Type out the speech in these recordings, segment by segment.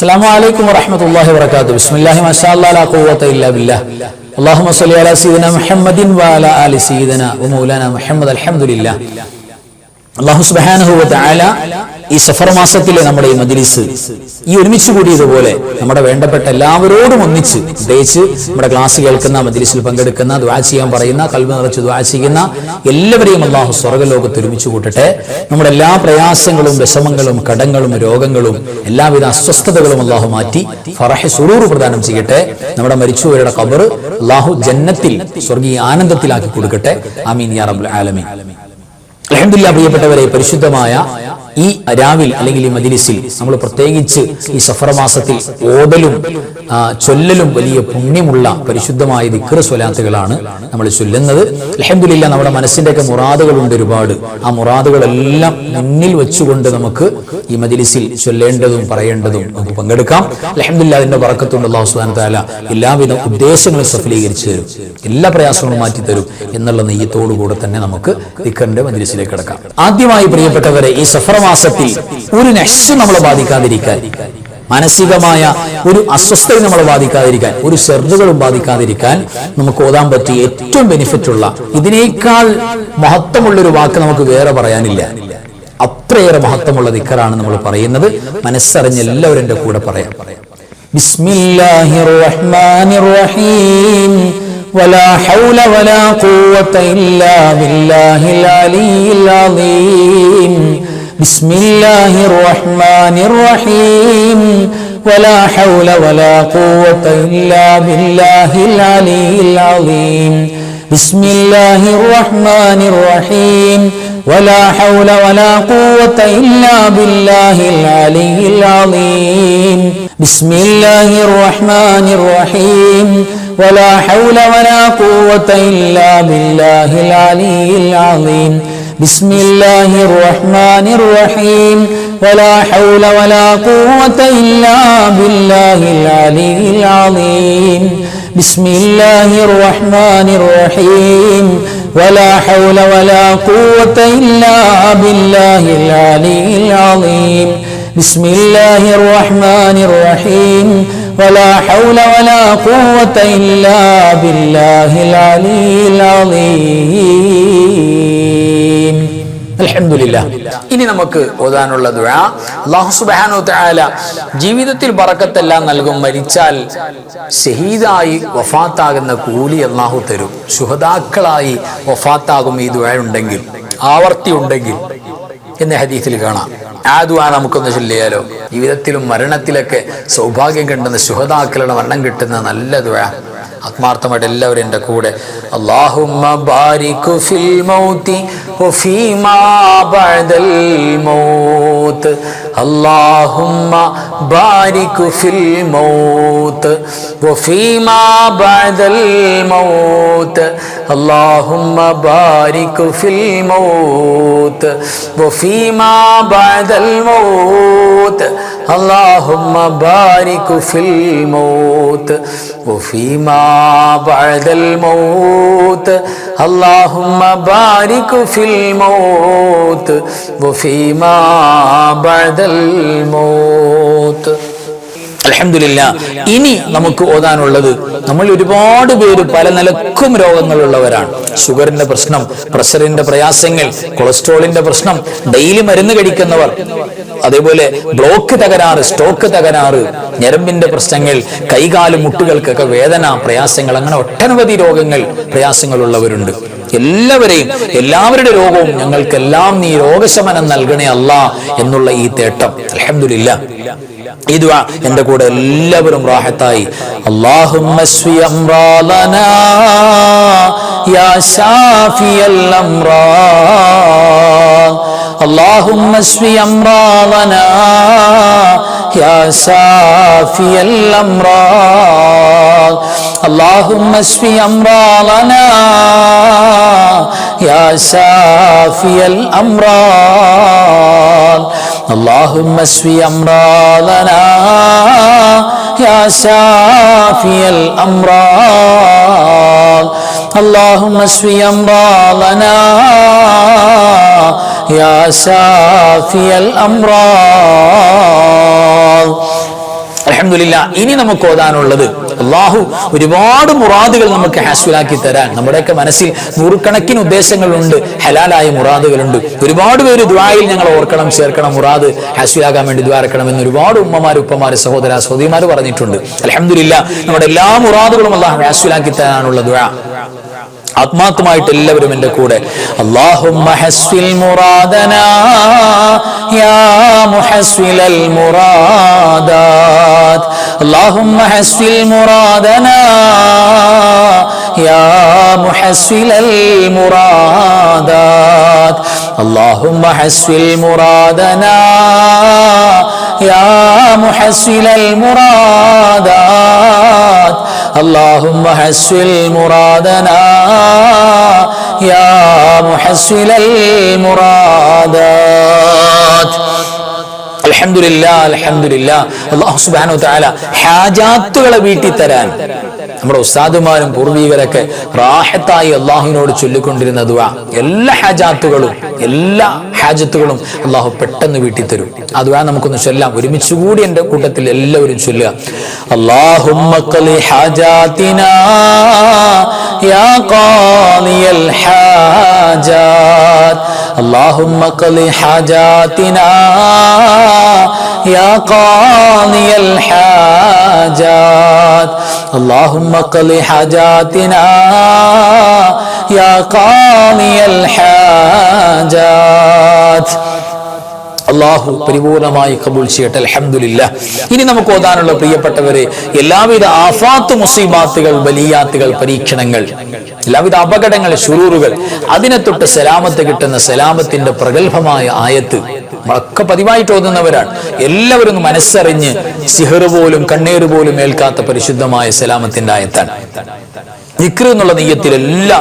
السلام عليكم ورحمة الله وبركاته. بسم الله ما شاء الله لا قوة إلا بالله. اللهم صل على سيدنا محمد وعلى آل سيدنا ومولانا محمد. الحمد لله. അല്ലാഹു സുബ്ഹാനഹു വ തആല ഈ സഫർ മാസത്തിലെ നമ്മുടെ ഈ മജ്ലിസ് ഈ ഒരുമിച്ച് കൂടിയതുപോലെ നമ്മുടെ വേണ്ടപ്പെട്ട എല്ലാവരോടും ഒന്നിച്ച്, പ്രത്യേകിച്ച് നമ്മുടെ ക്ലാസ് കേൾക്കുന്ന, മജ്ലിസിൽ പങ്കെടുക്കുന്ന, ദുആ ചെയ്യാൻ പറയുന്ന, ഖൽബ് നിറച്ച് ദുആ ചെയ്യുന്ന എല്ലാവരെയും അല്ലാഹു സ്വർഗ്ഗലോകത്ത് ഒരുമിച്ച് കൂട്ടട്ടെ. നമ്മുടെ എല്ലാ പ്രയാസങ്ങളും, വിഷമങ്ങളും, കടങ്ങളും, രോഗങ്ങളും, എല്ലാവിധ അസ്വസ്ഥതകളും അല്ലാഹു മാറ്റി ഫറഹ് സുറൂർ പ്രദാനം ചെയ്യട്ടെ. നമ്മുടെ മരിച്ചുപോയവരുടെ ഖബർ അല്ലാഹു ജന്നത്തിൽ സ്വർഗീയ ആനന്ദത്തിലാക്കി കൊടുക്കട്ടെ. ആമീൻ യാ റബ്ബൽ ആലമീൻ. അൽഹംദുലില്ലാഹ്. പ്രിയപ്പെട്ടവരെ, പരിശുദ്ധമായ ഈ രാവിൽ അല്ലെങ്കിൽ ഈ മജ്ലിസിൽ നമ്മൾ പ്രത്യേകിച്ച് ഈ സഫർ മാസത്തിൽ ഓതലും ചൊല്ലലും വലിയ പുണ്യമുള്ള പരിശുദ്ധമായ ദിക്ർ സ്വലാത്തുകളാണ് നമ്മൾ ചൊല്ലുന്നത്. അൽഹംദുലില്ലാഹ്. നമ്മുടെ മനസ്സിന്റെയൊക്കെ മുറാദുകളുണ്ട് ഒരുപാട്. ആ മുറാദുകളെല്ലാം മുന്നിൽ വെച്ചുകൊണ്ട് നമുക്ക് ഈ മജ്ലിസിൽ ചൊല്ലേണ്ടതും പറയേണ്ടതും നമുക്ക് പങ്കെടുക്കാം. അൽഹംദുലില്ലാഹ്. അതിന്റെ ബറക്കത്തുണ്ട്. അല്ലാഹു സുബ്ഹാനഹു വ തആല എല്ലാവിധ ഉദ്ദേശങ്ങളും സഫലീകരിച്ചു തരും, എല്ലാ പ്രയാസങ്ങളും മാറ്റി തരും എന്നുള്ള നെയ്യത്തോടു കൂടെ തന്നെ നമുക്ക് ദിക്റിന്റെ മജ്ലിസിലേക്ക് കടക്കാം. ആദ്യമായി പ്രിയപ്പെട്ടവരെ, ഈ സഫർ മാസത്തിൽ ഒരു നഹ്സ് നമ്മളെ ബാധിക്കാതിരിക്കാൻ, മാനസികമായ ഒരു അസ്വസ്ഥത നമ്മളെ ബാധിക്കാതിരിക്കാൻ, ഒരു ഷർറുകളും ബാധിക്കാതിരിക്കാൻ നമുക്ക് ഓതാൻ പറ്റിയ ഏറ്റവും ബെനിഫിറ്റ് ഉള്ള, ഇതിനേക്കാൾ മഹത്വമുള്ളൊരു വാക്ക് നമുക്ക് വേറെ പറയാനില്ല. അത്രയേറെ മഹത്വമുള്ള ദിക്റാണ് നമ്മൾ പറയുന്നത്. മനസ്സറിഞ്ഞ് എല്ലാവരും എൻ്റെ കൂടെ പറയാം. ബിസ്മില്ലാഹിർ റഹ്മാനിർ റഹീം. ولا حول ولا قوة إلا بالله العلي العظيم. بسم الله الرحمن الرحيم. ولا حول ولا قوة إلا بالله العلي العظيم. بسم الله الرحمن الرحيم. ولا حول ولا قوة إلا بالله العلي العظيم. بسم الله الرحمن الرحيم. ولا حول ولا قوة إلا بالله العلي العظيم. بسم الله الرحمن الرحيم. ولا حول ولا قوة إلا بالله العلي العظيم. بسم الله الرحمن الرحيم. ولا حول ولا قوة إلا بالله العلي العظيم. بسم الله الرحمن الرحيم. ولا حول ولا قوة إلا بالله العلي العظيم. അൽഹംദുലില്ലാഹ്. ഇനി നമുക്ക് ഓതാനുള്ള ദുആ, അല്ലാഹു സുബ്ഹാനഹു വ തആല ജീവിതത്തിൽ ബറക്കത്തെല്ലാം നൽകും. മരിച്ചാൽ ഷഹീദായി വഫാത്താകുന്ന കൂലി അല്ലാഹു തരും. ശുഹദാക്കളായി വഫാത്താകും ഈ ദുആ ഉണ്ടെങ്കിൽ, ആവർത്തി ഉണ്ടെങ്കിൽ എന്ന ഹദീസിൽ കാണാം. ആ ദുആ നമുക്കൊന്ന് ചൊല്ലിയാലോ? ജീവിതത്തിലും മരണത്തിലൊക്കെ സൗഭാഗ്യം കിട്ടുന്ന ശുഹദാക്കളുടെ മരണം കിട്ടുന്ന നല്ല ദുആ. ആത്മാർത്ഥമായിട്ട് എല്ലാവരും എൻ്റെ കൂടെ. അല്ലാഹുമ്മ ബാരിക് ഫിൽ മൗതി വഫീമാ ബഅദൽ മൗത്ത്. അല്ലാഹുമ്മ ബാരിക് ഫിൽ മൗത്ത് വഫീമാ ബഅദൽ മൗത്ത്. അല്ലാഹുമ്മ ബാരിക് ഫിൽ മൗത്ത് വഫീമാ ബഅദൽ മൗത്ത്. അല്ലാഹുമ്മ ബാരിക് ഫിൽ മൗത്ത് വഫീമാ ബഅദൽ മൗത്ത്. അല്ലാഹുമ്മ ബാരിക് ഫിൽ മൗത്ത് വഫീമാ ബഅദൽ മൗത്ത്. അൽഹംദുലില്ലാഹ്. ഇനി നമുക്ക് ഓതാനുള്ളത്, നമ്മൾ ഒരുപാട് പേര് പല നിലക്കും രോഗങ്ങളുള്ളവരാണ്. ഷുഗറിന്റെ പ്രശ്നം, പ്രഷറിന്റെ പ്രയാസങ്ങൾ, കൊളസ്ട്രോളിന്റെ പ്രശ്നം, ഡെയിലി മരുന്ന് കഴിക്കുന്നവർ, അതേപോലെ ബ്ലോക്ക് തകരാറ്, സ്റ്റോക്ക് തകരാറ്, ഞരമ്പിന്റെ പ്രശ്നങ്ങൾ, കൈകാല് മുട്ടുകൾക്കൊക്കെ വേദന, പ്രയാസങ്ങൾ, അങ്ങനെ ഒട്ടനവധി രോഗങ്ങൾ, പ്രയാസങ്ങളുള്ളവരുണ്ട്. എല്ലാവരുടെ രോഗവും ഞങ്ങൾക്കെല്ലാം നീ രോഗശമനം നൽകണേ അല്ലാ എന്നുള്ള ഈ തേട്ടം. അൽഹംദുലില്ലാഹ്. ഈ ദുആ എൻ്റെ കൂടെ എല്ലാവരും റാഹത്തായി. അല്ലാഹുമ്മ ശ്ഫി അംറാദനാ യാ ശാഫിയൽ അംറാദ്. അല്ലാഹുമ്മ ശ്ഫി അംറാദനാ യാ ശാഫിയൽ അംറാദ്. അല്ലാഹുമ്മ ശ്ഫി അംറാദനാ യാ ശാഫിയൽ അംറാദ്. اللهم اشف امراضنا يا شافي الامراض. اللهم اشف امراضنا يا شافي الامراض. അൽഹംദുലില്ലാ. ഇനി നമുക്ക് ഓതാനുള്ളത്, അള്ളാഹു ഒരുപാട് മുറാദുകൾ നമുക്ക് ഹാസ്വലാക്കി തരാൻ. നമ്മുടെയൊക്കെ മനസ്സിൽ നൂറുകണക്കിന് ഉദ്ദേശങ്ങളുണ്ട്, ഹലാലായ മുറാദുകളുണ്ട്. ഒരുപാട് പേര് ദുആയിൽ ഞങ്ങൾ ഓർക്കണം, ചേർക്കണം, മുറാദ് ഹാസ്വലാകാൻ വേണ്ടി ദുആ ഇറക്കണമെന്ന് ഒരുപാട് ഉമ്മമാര്, ഉപ്പമാര്, സഹോദര സഹോദരിമാര് പറഞ്ഞിട്ടുണ്ട്. അൽഹംദുലില്ലാ, നമ്മുടെ എല്ലാ മുറാദുകളും അള്ളാഹു ഹാസ്വലാക്കി തരാനുള്ള ദുആ ആത്മാർത്ഥമായിട്ട് എല്ലാവരും എൻ്റെ കൂടെ അല്ലാഹുമ്മ ഹസ്വിൽ മുറാദനാ യാ മുഹസ്വിലൽ മുറാദാത്. അല്ലാഹുമ്മ ഹസ്വിൽ മുറാദനാ യാ മുഹസ്വിലൽ മുറാദാത്. അല്ലാഹുമ്മ ഹസ്വിൽ മുറാദനാ യാ മുഹസ്വിലൽ മുറാദാത്. اللهم حسن مرادنا يا محسن المرادات. അൽഹംദുലില്ലാ, അൽഹംദുലില്ലാ. അല്ലാഹു സുബ്ഹാനഹു വ തആല ഹാജാത്തുകളെ വീട്ടി തരാൻ നമ്മുടെ ഉസ്താദുമാരും പൂർവീകരൊക്കെ റാഹത്തായി അള്ളാഹുവിനോട് ചൊല്ലിക്കൊണ്ടിരുന്ന ദുആ, എല്ലാ ഹാജാത്തുകളും, എല്ലാ ഹാജത്തുകളും അള്ളാഹു പെട്ടെന്ന് വീട്ടി തരും. ആ ദുആ നമുക്കൊന്ന് ചൊല്ലാം. ഒരുമിച്ച് കൂടി എൻ്റെ കൂട്ടത്തിൽ എല്ലാവരും ചൊല്ലുക. അല്ലാഹുമ്മ ഖളി ഹാജാതിനാ യാ ഖാദിയൽ ഹാജാത്. അല്ലാഹുമ്മ ഖളി ഹാജാതിനാ യാ ഖാദിയൽ ഹാജാത്. اللهم قضِ حاجاتنا يا قاضي الحاجات. അള്ളാഹു പരിപൂർണമായി കബൂൽ ചെയ്യട്ടെ. അൽഹംദുലില്ലാ. ഇനി നമുക്ക് ഓതാനുള്ള പ്രിയപ്പെട്ടവരെ, എല്ലാവിധ ആഫാത്ത്, മുസീബാത്തുകൾ, ബലിയാത്തുകൾ, പരീക്ഷണങ്ങൾ, എല്ലാവിധ അപകടങ്ങൾ, ശുറൂറുകൾ, അതിനെ തൊട്ട് സലാമത്ത് കിട്ടുന്ന സലാമത്തിന്റെ പ്രഗത്ഭമായ ആയത്ത് നമ്മളൊക്കെ പതിവായിട്ട് ഓതുന്നവരാണ്. എല്ലാവരും മനസ്സറിഞ്ഞ് സിഹർ പോലും കണ്ണീർ പോലും ഏൽക്കാത്ത പരിശുദ്ധമായ സലാമത്തിന്റെ ആയത്താണ്. ദിക്ർ എന്നുള്ള നെയ്യത്തിൽ എല്ലാ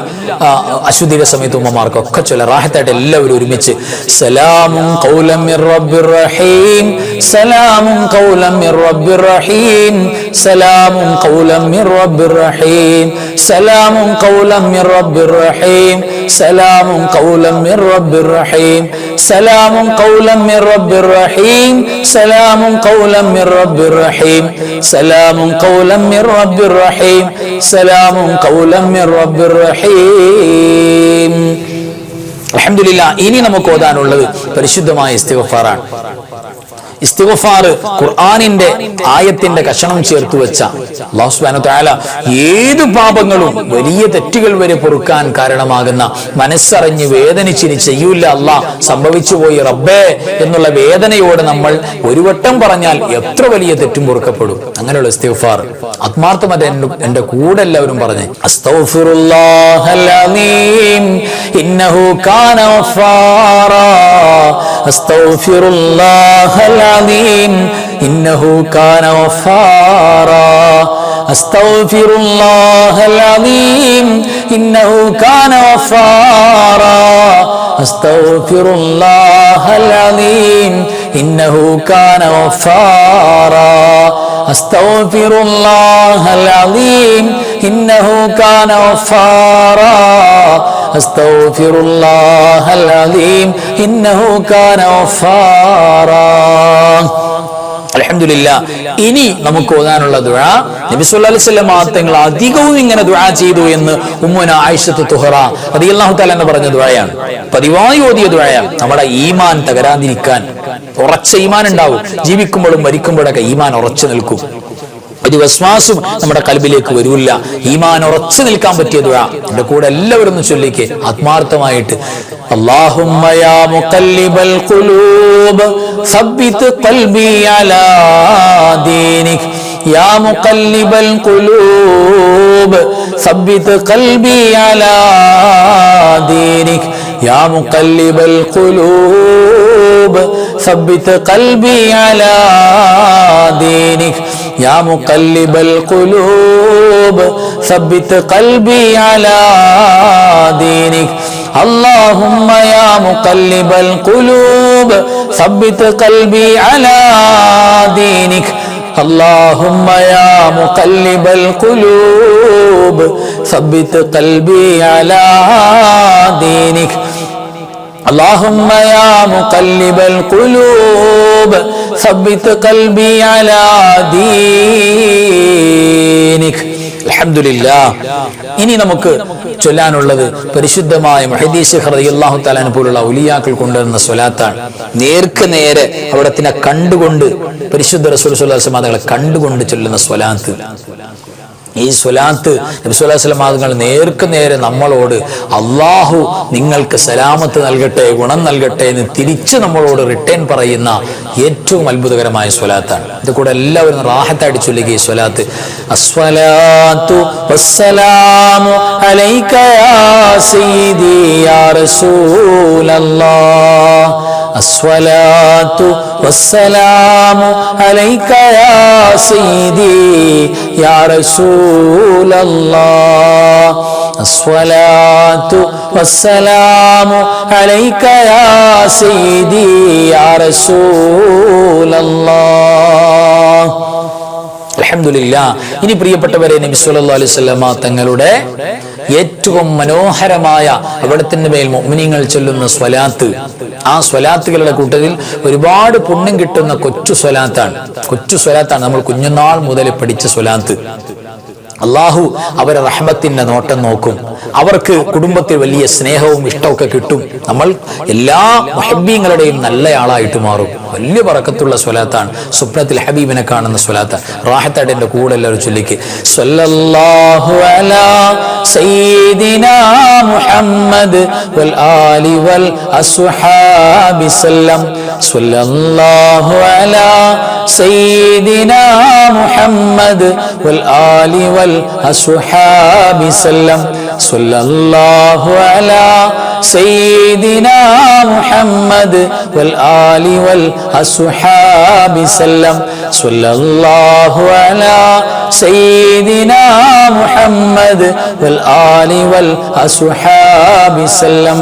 അശുദ്ധിയുടെ സമയത്ത് ഉമ്മമാർക്കൊക്കെ ചൊല്ല റാഹത്തായിട്ട് എല്ലാവരും ഒരുമിച്ച് സലാമുൻ ഖൗലൻ മിർ റബ്ബിർ റഹീം, സലാമുൻ ഖൗലൻ മിർ റബ്ബിർ റഹീം, സലാമുൻ ഖൗലൻ മിർ റബ്ബിർ റഹീം, സലാമുൻ ഖൗലൻ മിർ റബ്ബിർ റഹീം, സലാമുൻ ഖൗലൻ മിർ റബ്ബിർ റഹീം, സലാമുൻ ഖൗലൻ മിർ റബ്ബിർ റഹീം, സലാമുൻ ഖൗലൻ മിർ റബ്ബിർ റഹീം, സലാമുൻ ഖൗലൻ മിർ റബ്ബിർ റഹീം, സലാമുൻ ഖൗലൻ മിർ റബ്ബിർ റഹീം. അൽഹംദുലില്ലാ. ഇനി നമുക്ക് ഓതാനുള്ളത് പരിശുദ്ധമായ ഇസ്തിഗ്ഫാറാണ്. ഇസ്തിഗ്ഫാർ ഖുർആനിന്റെ ആയത്തിന്റെ കഷണം ചേർത്ത് വെച്ച അല്ലാഹു സുബ്ഹാനഹു വ തആല ഏത് പാപങ്ങളും വലിയ തെറ്റുകൾ വരെ പൊറുക്കാൻ കാരണമാകുന്ന, മനസ്സറിഞ്ഞ് വേദനിച്ചിനി ചെയ്യൂല അല്ലാഹ് സംഭവിച്ചു പോയി റബ്ബേ എന്നുള്ള വേദനയോട് നമ്മൾ ഒരു വട്ടം പറഞ്ഞാൽ എത്ര വലിയ തെറ്റും പൊറുക്കപ്പെടും. അങ്ങനെയുള്ള ഇസ്തിഗ്ഫാർ ആത്മാർത്ഥമായിട്ട് എൻ്റെ കൂടെ എല്ലാവരും പറഞ്ഞേ. അസ്തഗ്ഫിറുല്ലാഹൽ അലീം ഇന്നഹു കാന ഗഫാറാ, അസ്തഗ്ഫിറുല്ലാഹൽ العظيم إنه كان غفارا، أستغفر الله العظيم إنه كان غفارا، أستغفر الله العظيم إنه كان غفارا، أستغفر الله العظيم إنه كان غفارا، أستغفر الله العظيم إنه كان غفارا. അൽഹംദുലില്ലാ. ഇനി നമുക്ക് ഓതാനുള്ള ദുആ നബി സല്ലല്ലാഹു അലൈഹി വസല്ലം തങ്ങൾ അധികവും ഇങ്ങനെ ദുആ ചെയ്തു എന്ന് ഉമ്മുന ആയിഷത്തു തുഹറ റളിയല്ലാഹു തആല എന്ന് പറഞ്ഞ ദുആയാണ്. പതിവായി ഓതിയ ദുആയാണ്. നമ്മുടെ ഈമാൻ തകരാതിരിക്കാൻ, ഉറച്ച ഈമാൻ ഉണ്ടാവും. ജീവിക്കുമ്പോഴും മരിക്കുമ്പോഴൊക്കെ ഈമാൻ ഉറച്ചു നിൽക്കും. ഒരു വസ്വാസും നമ്മുടെ കൽബിലേക്ക് വരൂല്ല. ഈമാൻ ഉറച്ചു നിൽക്കാൻ പറ്റിയ ദുആ എൻ്റെ കൂടെ എല്ലാവരും ഒന്ന് ചൊല്ലിക്കേ ആത്മാർത്ഥമായിട്ട്. اللهم يا مقلب القلوب ثبت قلبي على دينك، يا مقلب القلوب ثبت قلبي على دينك، يا مقلب القلوب ثبت قلبي على دينك، يا مقلب القلوب ثبت قلبي على دينك. اللهم يا مقلب القلوب ثبت قلبي على دينك، اللهم يا مقلب القلوب ثبت قلبي على دينك. اللهم يا مقلب القلوب ثبت قلبي على دينك. അൽഹംദുലില്ലാഹ്. ഇനി നമുക്ക് ചൊല്ലാനുള്ളത് പരിശുദ്ധമായ മുഹദ്ദീസ് ശൈഖ് റളിയല്ലാഹു തആല പോലുള്ള ഔലിയാക്കൾ കൊണ്ടുവരുന്ന സ്വലാത്താണ്. നേർക്ക് നേരെ അവിടത്തിനെ കണ്ടുകൊണ്ട് പരിശുദ്ധ റസൂൽ സ്വല്ലല്ലാഹു അലൈഹി വസല്ലം തങ്ങളെ കണ്ടുകൊണ്ട് ചൊല്ലുന്ന സ്വലാത്ത്. ഈ സ്വലാത്ത് നബി സല്ലല്ലാഹു അലൈഹി വസല്ലം തങ്ങൾ നേർക്ക് നേരെ നമ്മളോട് അള്ളാഹു നിങ്ങൾക്ക് സലാമത്ത് നൽകട്ടെ, ഗുണം നൽകട്ടെ എന്ന് തിരിച്ച് നമ്മളോട് റിട്ടേൺ പറയുന്ന ഏറ്റവും അത്ഭുതകരമായ സ്വലാത്താണ്. ഇത് കൂടെ എല്ലാവരും റാഹത്തായിട്ട് ചൊല്ലുക ഈ സ്വലാത്ത്. അസ്സലാത്തു വസ്സലാമു അലൈക യാ സയ്യിദി യാ റസൂലല്ലാഹ്. അസ്സലാത്തു വസ്സലാമു അലൈക യാ സയ്യിദി യാ റസൂലല്ലാഹ്. അസ്സലാത്തു വസ്സലാമു അലൈക യാ സയ്യിദി യാ റസൂലല്ലാഹ്. അൽഹംദുലില്ലാഹ്. ഇനി പ്രിയപ്പെട്ടവരെ, നബി സല്ലല്ലാഹു അലൈഹി വസല്ലമ തങ്ങളുടെ ഏറ്റവും മനോഹരമായ അവിടത്തിന്റെ മേൽ മുഅ്മിനീങ്ങൾ ചൊല്ലുന്ന സ്വലാത്ത്, ആ സ്വലാത്തുകളുടെ കൂട്ടത്തിൽ ഒരുപാട് പുണ്യം കിട്ടുന്ന കൊച്ചു സ്വലാത്താണ് നമ്മൾ കുഞ്ഞുനാൾ മുതൽ പഠിച്ച സ്വലാത്ത്. അള്ളാഹു അവരെ റഹ്മത്തിന്റെ നോട്ടം നോക്കും. അവർക്ക് കുടുംബത്തിൽ വലിയ സ്നേഹവും ഇഷ്ടമൊക്കെ കിട്ടും. നമ്മൾ എല്ലാ മുഹബ്ബീങ്ങളുടെയും നല്ലയാളായിട്ട് മാറും. വലിയ ബറക്കത്തുള്ള സ്വലാത്താണ്. സ്വപ്നത്തിൽ ഹബീബിനെ കാണുന്ന സ്വലാത്ത്. റാഹത്തായിട്ട് എൻ്റെ കൂടെ എല്ലാവരും ചൊല്ലിക്ക്. സ്വല്ലല്ലാഹു അലാ സയ്യിദിനാ മുഹമ്മദ് വൽ ആലി വൽ അസ്ഹാബി സല്ലം. സ്വല്ലല്ലാഹു അലാ സയ്യിദിനാ മുഹമ്മദ് വൽ ആലി വൽ അസ്ഹാബി സല്ലം. സ്വല്ലല്ലാഹു അലാ സയ്യിദിനാ മുഹമ്മദ് വൽ ആലി വൽ അസ്ഹാബി സല്ലം. സ്വല്ലല്ലാഹു അലാ സയ്യിദിനാ മുഹമ്മദ് വൽ ആലി വൽ അസ്ഹാബി സല്ലം.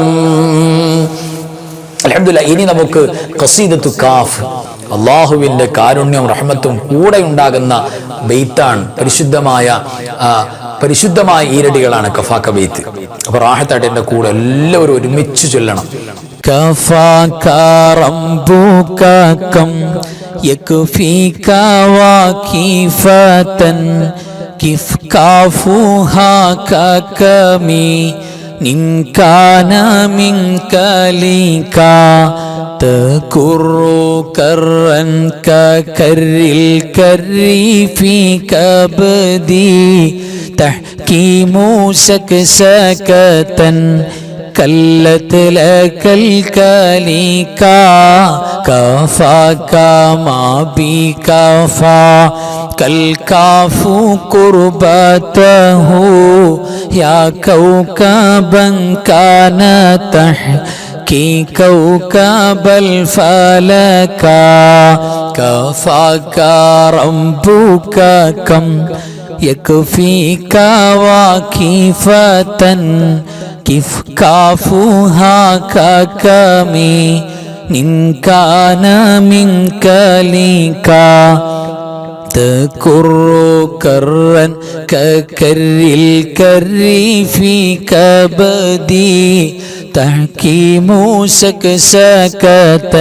അൽഹംദുലില്ലാഹ്. ഇനി നമുക്ക് ഖസീദത്തു കാഫ്, അള്ളാഹുവിന്റെ കാരുണ്യവും റഹ്മത്തും കൂടെ ഉണ്ടാകുന്ന ബെയ്ത്താണ്. പരിശുദ്ധമായ ഈരടികളാണ് കഫാക്ക ബെയ്ത്ത്. അപ്പൊ റാഹത്തായിട്ട് എന്റെ കൂടെ എല്ലാവരും ഒരുമിച്ച് ചൊല്ലണം. كفاك ربك كم يكفيك وكيفة كيف كافوها ككمي إن كان منك لك تكر كرا ككر الكر في كبدي تحكيم سكسكة كلت لك الكليكا كفاك ما بكفا كالكاف قربته يا كوكبا كان تحكي كوكب الفلكا كفاك ربك كم يكفيك وكيفة كيف كافوها ككمي إن كان منك لك تكر كرا ككر الكر في كبدي تحكيم سكسكة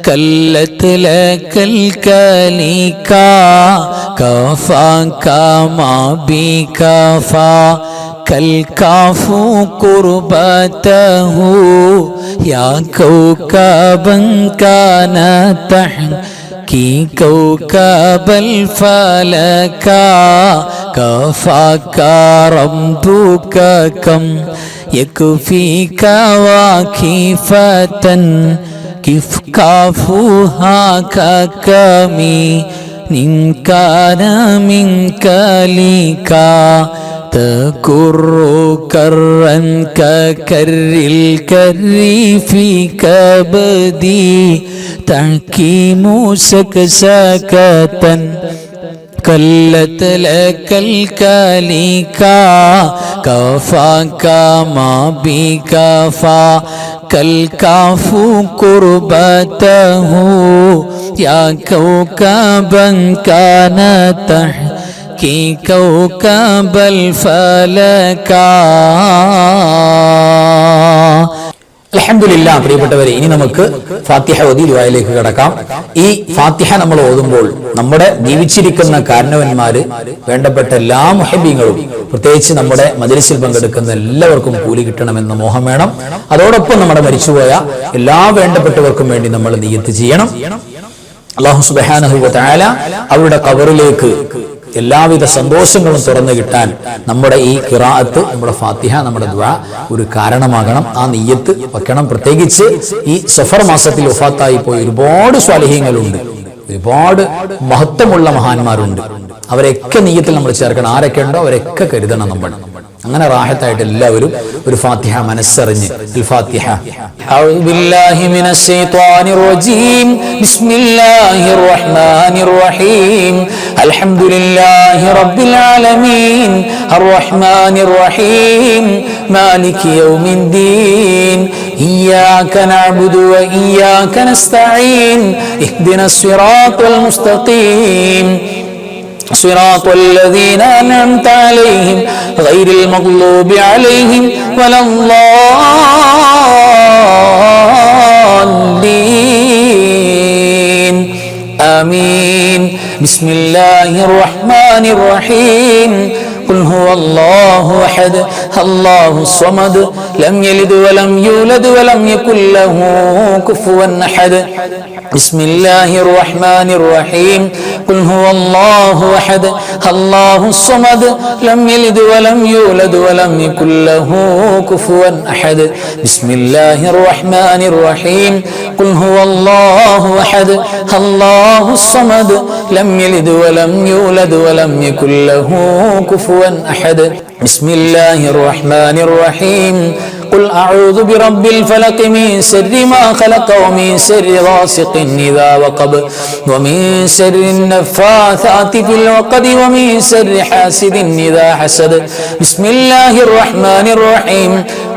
كلت لك الكليكا كفاك ما بكفا كالكاف قربته يا كوكبا كان تحكي كوكب الفلكا كفاك ربك كم يكفيك وكيفة كيف كافوها ككمي إن كان منك لك تكر كرا ككر الكر في كبدي تحكيم سكسكة كلت لك الكليكا كفاك ما بكفا كالكاف قربته يا كوكبا كان تحكي كوكب الفلكا. അൽഹംദുലില്ലാ. പ്രിയപ്പെട്ടവരെ, ഇനി നമുക്ക് ഫാത്തിഹ ഓതി ദുആയിലേക്ക് കടക്കാം. ഈ ഫാത്തിഹ നമ്മൾ ഓതുമ്പോൾ നമ്മുടെ ജീവിച്ചിരിക്കുന്ന കാരണവന്മാര്, വേണ്ടപ്പെട്ട എല്ലാ മുഹബ്ബീങ്ങളും, പ്രത്യേകിച്ച് നമ്മുടെ മജ്‌ലിസിൽ പങ്കെടുക്കുന്ന എല്ലാവർക്കും കൂലി കിട്ടണമെന്ന മോഹം വേണം. അതോടൊപ്പം നമ്മുടെ മരിച്ചുപോയ എല്ലാ വേണ്ടപ്പെട്ടവർക്കും വേണ്ടി നമ്മൾ നിയ്യത്ത് ചെയ്യണം. അല്ലാഹു സുബ്ഹാനഹു വ തആല അവരുടെ ഖബറിലേക്ക് എല്ലാവിധ സന്തോഷങ്ങളും തുറന്നു കിട്ടാൻ നമ്മുടെ ഈ ഖിറാഅത്ത്, നമ്മുടെ ഫാത്തിഹ, നമ്മുടെ ദുആ ഒരു കാരണമാകണം. ആ നിയ്യത്ത് വെക്കണം. പ്രത്യേകിച്ച് ഈ സഫർ മാസത്തിൽ വഫാത്തായി പോയ ഒരുപാട് സ്വാലിഹീങ്ങളുണ്ട്, ഒരുപാട് മഹത്വമുള്ള മഹാന്മാരുണ്ട്. അവരെയൊക്കെ നിയ്യത്തിൽ നമ്മൾ ചേർക്കണം. ആരൊക്കെ ഉണ്ടോ അവരൊക്കെ കരുതണം നമ്മൾ. അങ്ങനെ റാഹത്തായിട്ട് എല്ലാവരും ഒരു ഫാത്തിഹ മനസ്സറിഞ്ഞ് الفاتحة أعوذ بالله من الشيطان الرجيم بسم الله الرحمن الرحيم الحمد لله رب العالمين الرحمن الرحيم مالك يوم الدين إياك نعبد وإياك نستعين اهدنا الصراط المستقيم صراط الذين أنعمت عليهم غير المغضوب عليهم ولا الضالين آمين بسم الله الرحمن الرحيم قل هو الله أحد الله الصمد لم يلد ولم يولد ولم يكن له كفوا أحد بسم الله الرحمن الرحيم قل هو الله أحد الله الصمد لم يلد ولم يولد ولم يكن له كفوا أحد بسم الله الرحمن الرحيم قل هو الله أحد الله الصمد لم يلد ولم يولد ولم يكن له كفوا أحد بسم الله الرحمن الرحيم قل أعوذ برب الفلق من شر ما خلق ومن شر غاسق إذا وقب ومن شر النفاثات في العقد ومن شر حاسد إذا حسد بسم الله الرحمن الرحيم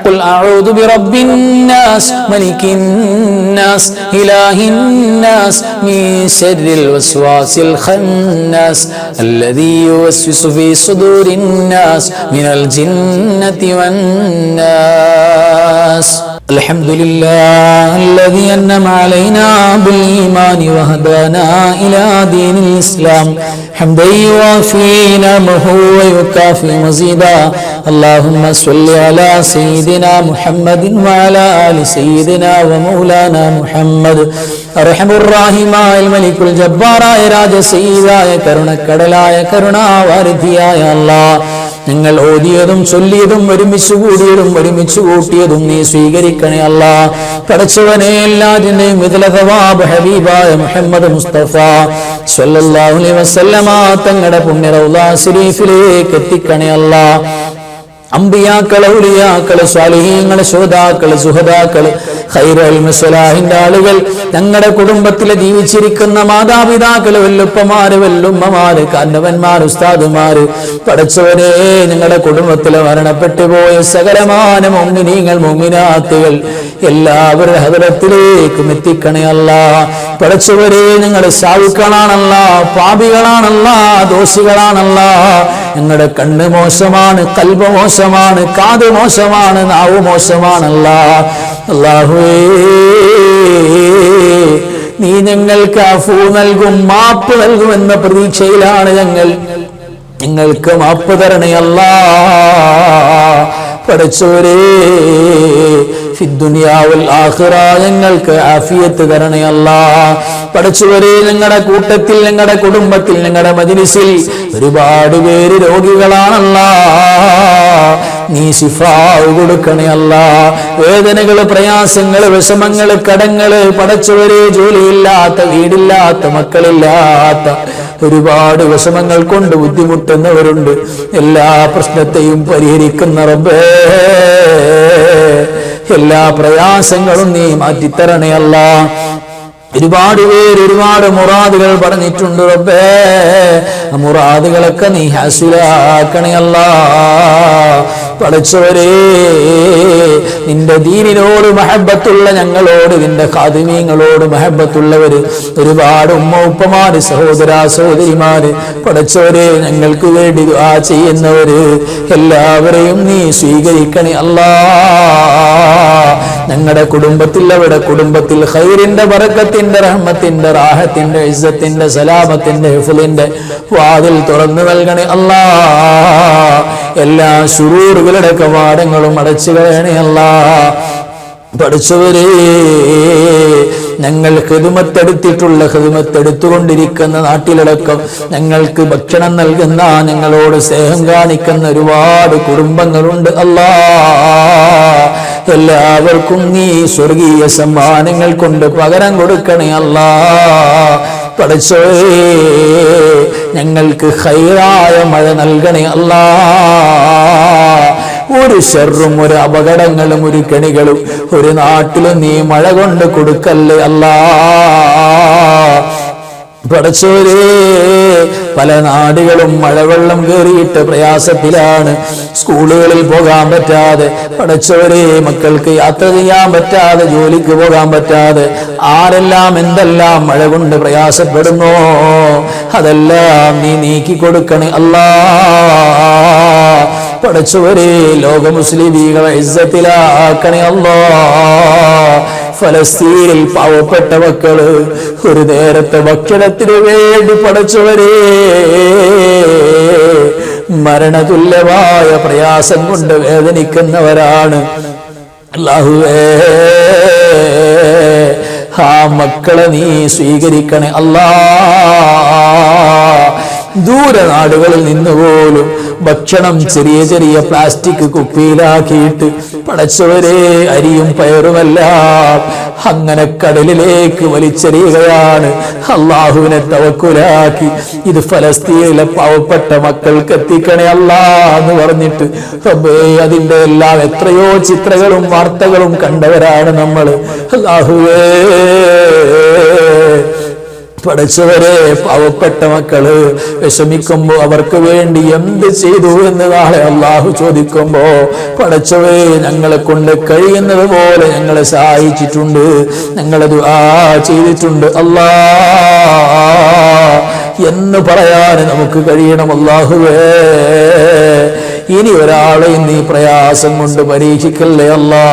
قل أعوذ برب الناس ملك الناس إله الناس من شر الوسواس الخناس الذي يوسوس في صدور الناس من الجنة والناس الحمد لله الذي أنعم علينا بالإيمان وهدانا إلى دين الإسلام حمدا يوافي نعمه ويكافئ مزيدا اللهم صل على سيدنا محمد وعلى آل سيدنا ومولانا محمد أرحم الراحماയ الملك الجبار രാജ സയ്യിദായ കരുണക്കടലായ കരുണാവാരിധിയായ അല്ലാഹ്, നിങ്ങൾ ഓതിയതും ചൊല്ലിയതും ഒരുമിച്ച് കൂടിയതും ഒരുമിച്ച് കൂട്ടിയതും നീ സ്വീകരിക്കണേ അല്ലാഹ്. പടച്ചവനെ, എല്ലാറ്റിന്റെയും മിഥിലതവാബ് ഹബീബായ മുഹമ്മദ് മുസ്തഫ സ്വല്ലല്ലാഹു അലൈഹി വസല്ലമ തങ്ങളുടെ പുണ്യ റൗള ശരീഫിലേക്ക് എത്തിക്കണേ അല്ലാഹ്. അമ്പിയാക്കള്, ഔലിയാക്കള്, സ്വാലിഹീങ്ങള്, ശുഹദാക്കള്, സുഹദാക്കള്, ഖൈറുൽ മുസ്ലിഹിന്റെ ആളുകൾ, ഞങ്ങളുടെ കുടുംബത്തിലെ ജീവിച്ചിരിക്കുന്ന മാതാപിതാക്കള്, വല്ലുപ്പമാര്, വല്ലുമ്മമാര്, കാരണവന്മാര്, ഉസ്താദുമാര്, പടച്ചവരെ, ഞങ്ങളുടെ കുടുംബത്തിലെ മരണപ്പെട്ടു പോയ സകലമാന മുഅ്മിനീങ്ങൾ, മുഅ്മിനാത്തുകൾ എല്ലാവരുടെ ഹദറത്തിലേക്കും എത്തിക്കണേ അല്ലാഹ്. പടച്ചവരെ, ഞങ്ങളുടെ സാവുക്കളാണല്ലാഹ്, പാപികളാണല്ലാഹ്, ദോഷികളാണല്ലാഹ്. ഞങ്ങളുടെ കണ്ണ് മോശമാണ്, കൽബ് മോശമാണ്, കാത് മോശമാണ്, നാവ് മോശമാണല്ലാഹ്. അല്ലാഹുവേ, നീ ഞങ്ങൾക്ക് അഫൂ നൽകും, മാപ്പ് നൽകുമെന്ന പ്രതീക്ഷയിലാണ് ഞങ്ങൾക്ക് മാപ്പ് തരണേ അല്ലാഹ്. പടച്ചവരേ, ഫിദ്ദുനിയാവൽ ആഖിറ ഞങ്ങൾക്ക് ആഫിയത്ത് തരണേ അല്ലാഹ്. പടച്ചവരേ, ഞങ്ങളുടെ കൂട്ടത്തിൽ, ഞങ്ങളുടെ കുടുംബത്തിൽ, ഞങ്ങളുടെ മജ്‌ലിസിൽ ഒരുപാട് പേര് രോഗികളാണല്ലാഹ്. നീ ശിഫാ കൊടുക്കണേ അല്ലാഹ്. വേദനകള്, പ്രയാസങ്ങള്, വിഷമങ്ങള്, കടങ്ങള്, പടച്ചവരെ, ജോലിയില്ലാത്ത, വീടില്ലാത്ത, മക്കളില്ലാത്ത ഒരുപാട് വിഷമങ്ങൾ കൊണ്ട് ബുദ്ധിമുട്ടുന്നവരുണ്ട്. എല്ലാ പ്രശ്നത്തെയും പരിഹരിക്കുന്ന റബ്ബേ, എല്ലാ പ്രയാസങ്ങളും നീ മാറ്റിത്തരണേ അല്ലാഹ്. ഒരുപാട് പേര് ഒരുപാട് മുറാദുകൾ പറഞ്ഞിട്ടുണ്ട് റബ്ബേ. മുറാദുകളൊക്കെ നീ ഹാസിലാക്കണേ അല്ലാഹ്. പടച്ചവരേ, നിന്റെ ദീനിനോട് മഹബത്തുള്ള ഞങ്ങളോട്, നിന്റെ ഖാദിമീങ്ങളോട് മഹബത്തുള്ളവര് ഒരുപാട് ഉമ്മ ഉപ്പമാര്, സഹോദര സഹോദരിമാര്, പടച്ചവരെ, ഞങ്ങൾക്ക് വേണ്ടി ദുആ ചെയ്യുന്നവര് എല്ലാവരെയും നീ സ്വീകരിക്കണേ അല്ലാഹ്. ഞങ്ങളുടെ അവരുടെ കുടുംബത്തിൽ ഖൈറിന്റെ ബറക്കത്തിന്റെ റഹ്മത്തിന്റെ റാഹത്തിന്റെ ഇസ്സത്തിന്റെ സലാമത്തിന്റെ ഹിഫ്ളിന്റെ വാതിൽ തുറന്നു നൽകണേ അല്ലാ. എല്ലാ ശുറൂറുകളുടെ കവാടങ്ങളും അടച്ചു കളയണേ അല്ലാ. പഠിച്ചവരെ, ഞങ്ങൾ ഖിദ്മത്തെടുത്തുകൊണ്ടിരിക്കുന്ന നാട്ടിലടക്കം ഞങ്ങൾക്ക് ഭക്ഷണം നൽകുന്ന, ഞങ്ങളോട് സ്നേഹം കാണിക്കുന്ന ഒരുപാട് കുടുംബങ്ങളുണ്ട് അല്ലാ. എല്ലാവർക്കും നീ സ്വർഗീയ സമ്മാനങ്ങൾ കൊണ്ട് പകരം കൊടുക്കണേ അല്ലാ. പഠിച്ചവരെ, ഞങ്ങൾക്ക് ഖൈറായ മഴ നൽകണേ അല്ലാ. ഒരു ശർറും ഒരു അപകടങ്ങളും ഒരു കെണികളും ഒരു നാട്ടിലും നീ മഴ കൊണ്ട് കൊടുക്കല്ലേ അല്ലാ. പടച്ചോരേ, പല നാടുകളും മഴവെള്ളം കയറിയിട്ട് പ്രയാസത്തിലാണ്. സ്കൂളുകളിൽ പോകാൻ പറ്റാതെ, പടച്ചോരേ, മക്കൾക്ക് യാത്ര ചെയ്യാൻ പറ്റാതെ, ജോലിക്ക് പോകാൻ പറ്റാതെ ആരെല്ലാം എന്തെല്ലാം മഴ കൊണ്ട് പ്രയാസപ്പെടുന്നോ അതെല്ലാം നീ നീക്കി കൊടുക്കണേ അല്ലാ. പടച്ചവരെ, ലോക മുസ്ലിമീങ്ങളെ ഇസ്സത്തിലാക്കണേ അല്ലാ. ഫലസ്തീനിൽ പാവപ്പെട്ട മക്കള് ഒരു നേരത്തെ ഭക്ഷണത്തിന് വേണ്ടി പടച്ചവരെ മരണതുല്യമായ പ്രയാസം കൊണ്ട് വേദനിക്കുന്നവരാണ്. അല്ലാഹുവേ, ആ മക്കളെ നീ സ്വീകരിക്കണേ അല്ലാ. ദൂരനാടുകളിൽ നിന്നുപോലും ഭക്ഷണം ചെറിയ ചെറിയ പ്ലാസ്റ്റിക് കുപ്പിയിലാക്കിയിട്ട് പടച്ചവരെ അരിയും പയറുമെല്ലാം അങ്ങനെ കടലിലേക്ക് വലിച്ചെറിയുകയാണ്. അള്ളാഹുവിനെ തവക്കുലാക്കി ഇത് ഫലസ്തീനിലെ പാവപ്പെട്ട മക്കൾക്ക് എത്തിക്കണേ അല്ലാ എന്ന് പറഞ്ഞിട്ട് റബ്ബേ, അതിന്റെ എല്ലാം എത്രയോ ചിത്രങ്ങളും വാർത്തകളും കണ്ടവരാണ് നമ്മൾ. അല്ലാഹുവേ, പഠിച്ചവരെ, പാവപ്പെട്ട മക്കള് വിഷമിക്കുമ്പോ അവർക്ക് വേണ്ടി എന്ത് ചെയ്തു എന്ന് നാളെ അള്ളാഹു ചോദിക്കുമ്പോ പഠിച്ചവേ, ഞങ്ങളെ കൊണ്ട് കഴിയുന്നത് പോലെ ഞങ്ങളെ സഹായിച്ചിട്ടുണ്ട്, ഞങ്ങളെ ദുആ ചെയ്തിട്ടുണ്ട് അല്ലാ എന്ന് പറയാൻ നമുക്ക് കഴിയണം. അല്ലാഹുവേ, ഇനി ഒരാളെയും നീ പ്രയാസം കൊണ്ട് പരീക്ഷിക്കല്ലേ അല്ലാ.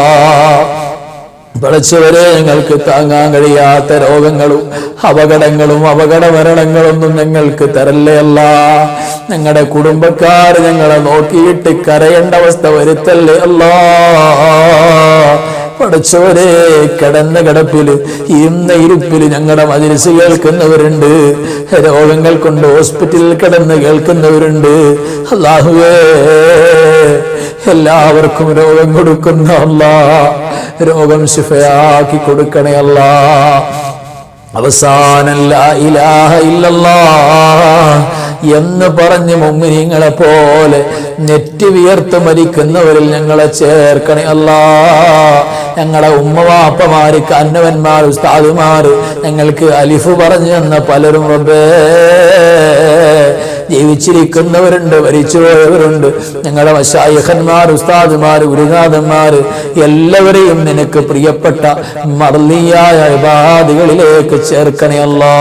പഠിച്ചവരെ, ഞങ്ങൾക്ക് താങ്ങാൻ കഴിയാത്ത രോഗങ്ങളും അപകടങ്ങളും അപകടമരണങ്ങളൊന്നും ഞങ്ങൾക്ക് തരല്ലേ അല്ല. ഞങ്ങളുടെ കുടുംബക്കാർ ഞങ്ങളെ നോക്കിയിട്ട് കരയേണ്ട അവസ്ഥ വരുത്തല്ലേ അല്ലാ. പഠിച്ചവരെ, കിടന്ന കിടപ്പില് ഇന്ന ഇരുപ്പില് ഞങ്ങളുടെ മജ്‌ലിസ് കേൾക്കുന്നവരുണ്ട്, രോഗങ്ങൾ കൊണ്ട് ഹോസ്പിറ്റലിൽ കിടന്ന് കേൾക്കുന്നവരുണ്ട്. അല്ലാഹുവേ, എല്ലാവർക്കും രോഗം കൊടുക്കുന്ന അല്ലാ, രോഗം ശിഫയാക്കി കൊടുക്കണേ അല്ലാ. അവസാനം ലാ ഇലാഹ ഇല്ലല്ലാഹ് എന്ന് പറഞ്ഞ് മുഅ്മിനീങ്ങളെ പോലെ നെറ്റി വിയർത്ത് മരിക്കുന്നവരിൽ ഞങ്ങളെ ചേർക്കണേ അല്ലാ. ഞങ്ങളുടെ ഉമ്മവാപ്പമാര്, കന്നവന്മാർ, ഉസ്താദുമാര്, ഞങ്ങൾക്ക് അലിഫ് പറഞ്ഞു തന്ന പലരും റബ്ബേ ജീവിച്ചിരിക്കുന്നവരുണ്ട്, മരിച്ചുപോയവരുണ്ട്. ഞങ്ങളുടെ മശായിഖന്മാർ, ഉസ്താദുമാർ, ഗുരുനാഥന്മാര് എല്ലാവരെയും നിനക്ക് പ്രിയപ്പെട്ട മർലിയായ ഇബാദുകളിലേക്ക് ചേർക്കണേ അല്ലാ.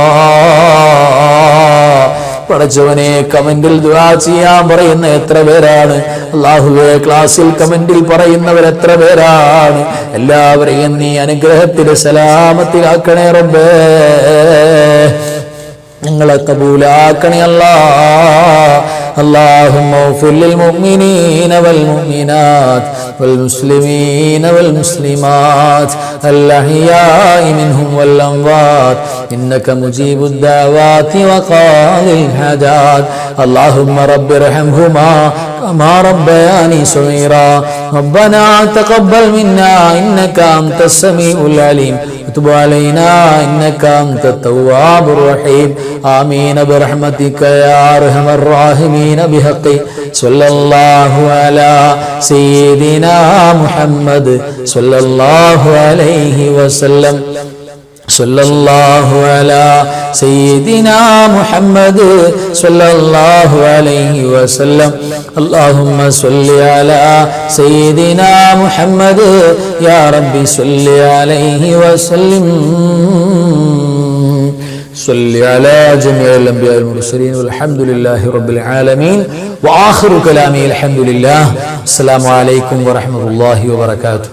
പടച്ചവനെ, കമന്റിൽ ദുആ ചെയ്യാൻ പറയുന്ന എത്ര പേരാണ് അല്ലാഹുവേ, ക്ലാസ്സിൽ കമന്റിൽ പറയുന്നവർ എത്ര പേരാണ്. എല്ലാവരെയും നീ അനുഗ്രഹത്തിൽ സലാമത്തിലാക്കണേ റബ്ബേ. ഞങ്ങളെ കബൂലാക്കണേ അല്ലാ. اللهم اغفر للمؤمنين والمؤمنات والمسلمين والمسلمات الأحياء منهم والأموات إنك مجيب الدعوات وقاضي الحاجات. اللهم رب ارحمهما كما ربياني صغيرا. ربنا تقبل منا إنك أنت السميع العليم وتب علينا إنك أنت التواب الرحيم. آمين برحمتك يا أرحم الراحمين بحق صلى الله على سيدنا محمد صلى الله عليه وسلم. صلى الله على سيدنا محمد صلى الله عليه وسلم. اللهم صل على سيدنا محمد يا ربي صل عليه وسلم. صل على جميع الأنبياء والمرسلين والحمد لله رب العالمين. وآخر كلامي الحمد لله. السلام عليكم ورحمة الله وبركاته.